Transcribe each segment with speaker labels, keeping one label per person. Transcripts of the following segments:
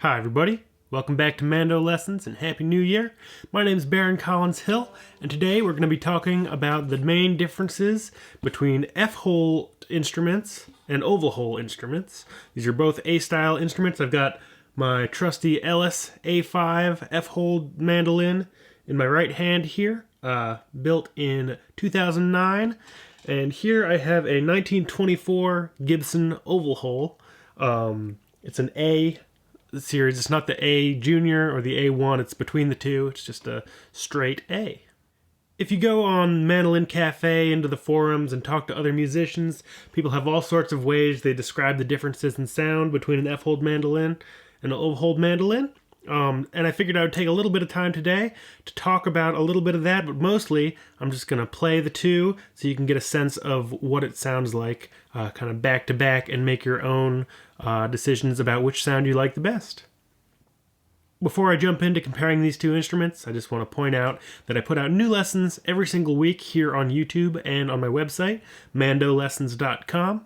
Speaker 1: Hi everybody, welcome back to Mando Lessons and Happy New Year. My name is Baron Collins Hill, and today we're going to be talking about the main differences between F-hole instruments and oval hole instruments. These are both A-style instruments. I've got my trusty Ellis A5 F-hole mandolin in my right hand here, built in 2009. And here I have a 1924 Gibson oval hole. It's an A series. It's not the A Junior or the A1. It's between the two. It's just a straight A. If you go on Mandolin Cafe into the forums and talk to other musicians, people have all sorts of ways they describe the differences in sound between an F-hold mandolin and an O-hold mandolin. And I figured I would take a little bit of time today to talk about a little bit of that, but mostly I'm just going to play the two so you can get a sense of what it sounds like kind of back to back and make your own decisions about which sound you like the best. Before I jump into comparing these two instruments, I just want to point out that I put out new lessons every single week here on YouTube and on my website, mandolessons.com.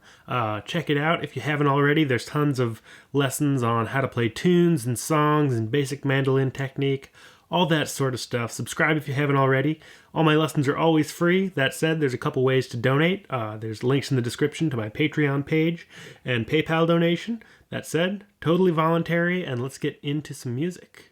Speaker 1: Check it out if you haven't already. There's tons of lessons on how to play tunes and songs and basic mandolin technique, all that sort of stuff. Subscribe if you haven't already. All my lessons are always free. That said, there's a couple ways to donate. There's links in the description to my Patreon page and PayPal donation. That said, totally voluntary, and let's get into some music.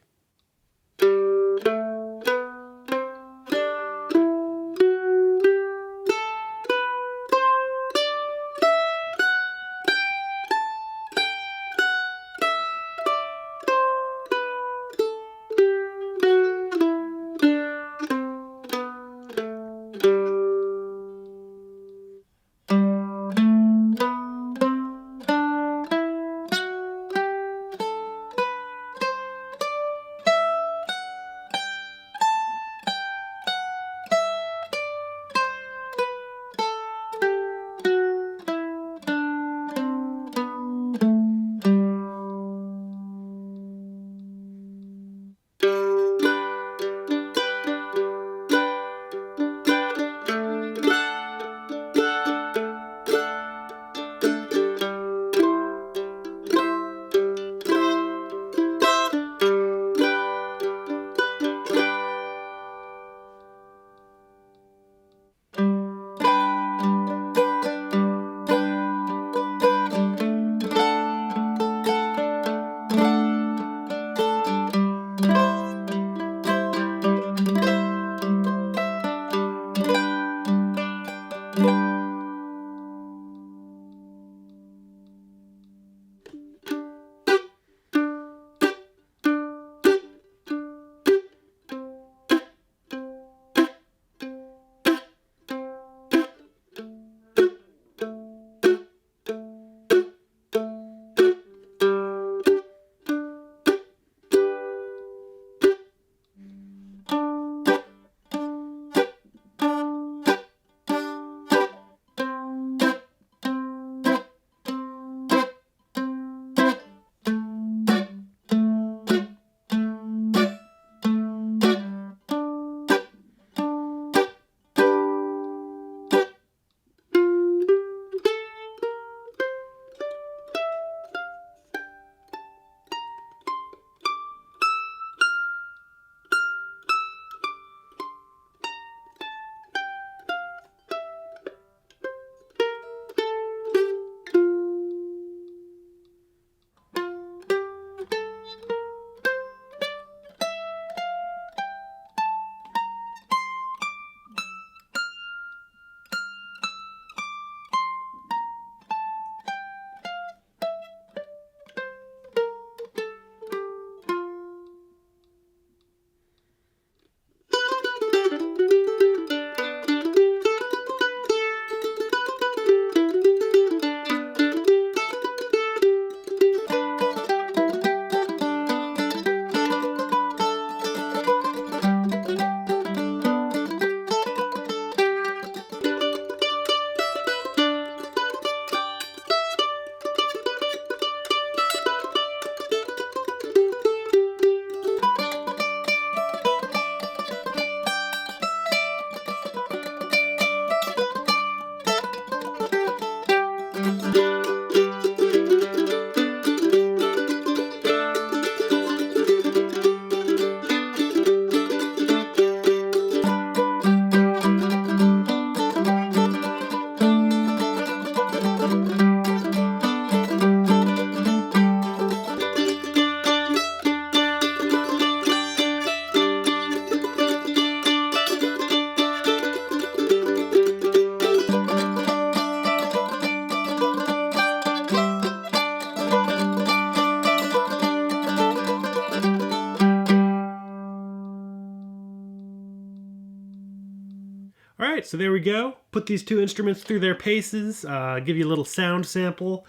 Speaker 1: Alright, so there we go. Put these two instruments through their paces, give you a little sound sample.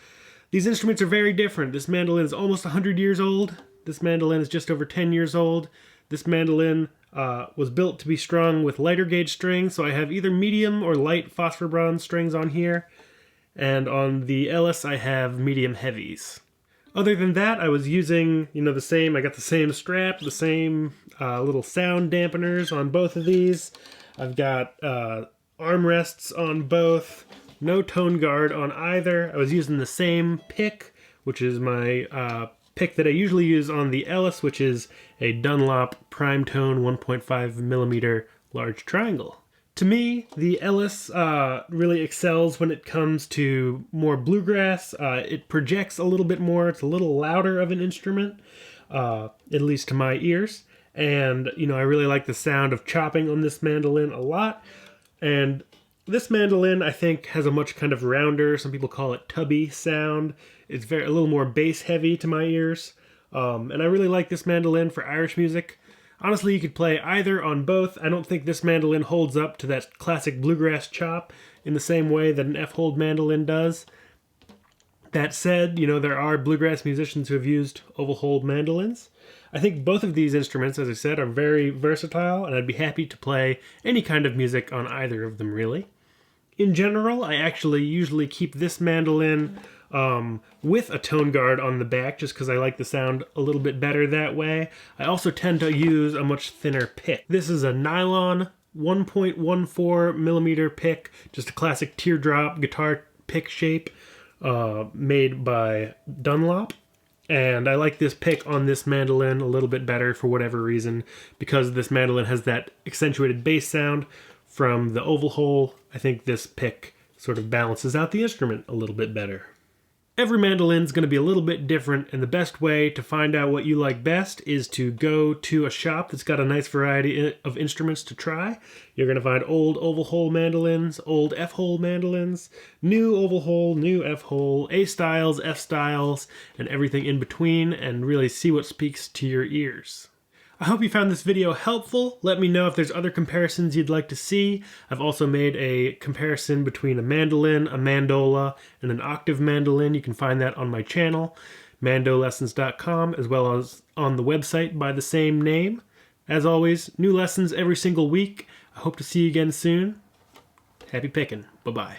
Speaker 1: These instruments are very different. This mandolin is almost 100 years old. This mandolin is just over 10 years old. This mandolin was built to be strung with lighter gauge strings, so I have either medium or light phosphor bronze strings on here. And on the Ellis, I have medium heavies. Other than that, I was using, I got the same strap, the same little sound dampeners on both of these. I've got armrests on both, no tone guard on either. I was using the same pick, which is my pick that I usually use on the Ellis, which is a Dunlop Prime Tone 1.5 millimeter large triangle. To me, the Ellis really excels when it comes to more bluegrass. It projects a little bit more. It's a little louder of an instrument, at least to my ears. And, I really like the sound of chopping on this mandolin a lot. And this mandolin, I think, has a much kind of rounder, some people call it tubby sound. It's a little more bass heavy to my ears. And I really like this mandolin for Irish music. Honestly, you could play either on both. I don't think this mandolin holds up to that classic bluegrass chop in the same way that an F-hold mandolin does. That said, there are bluegrass musicians who have used oval-hold mandolins. I think both of these instruments, as I said, are very versatile, and I'd be happy to play any kind of music on either of them, really. In general, I actually usually keep this mandolin with a tone guard on the back, just because I like the sound a little bit better that way. I also tend to use a much thinner pick. This is a nylon 1.14 millimeter pick, just a classic teardrop guitar pick shape made by Dunlop. And I like this pick on this mandolin a little bit better for whatever reason, because this mandolin has that accentuated bass sound from the oval hole. I think this pick sort of balances out the instrument a little bit better. Every mandolin's going to be a little bit different, and the best way to find out what you like best is to go to a shop that's got a nice variety of instruments to try. You're going to find old oval hole mandolins, old F-hole mandolins, new oval hole, new F-hole, A styles, F styles, and everything in between, and really see what speaks to your ears. I hope you found this video helpful. Let me know if there's other comparisons you'd like to see. I've also made a comparison between a mandolin, a mandola, and an octave mandolin. You can find that on my channel, mandolessons.com, as well as on the website by the same name. As always, new lessons every single week. I hope to see you again soon. Happy picking. Bye-bye.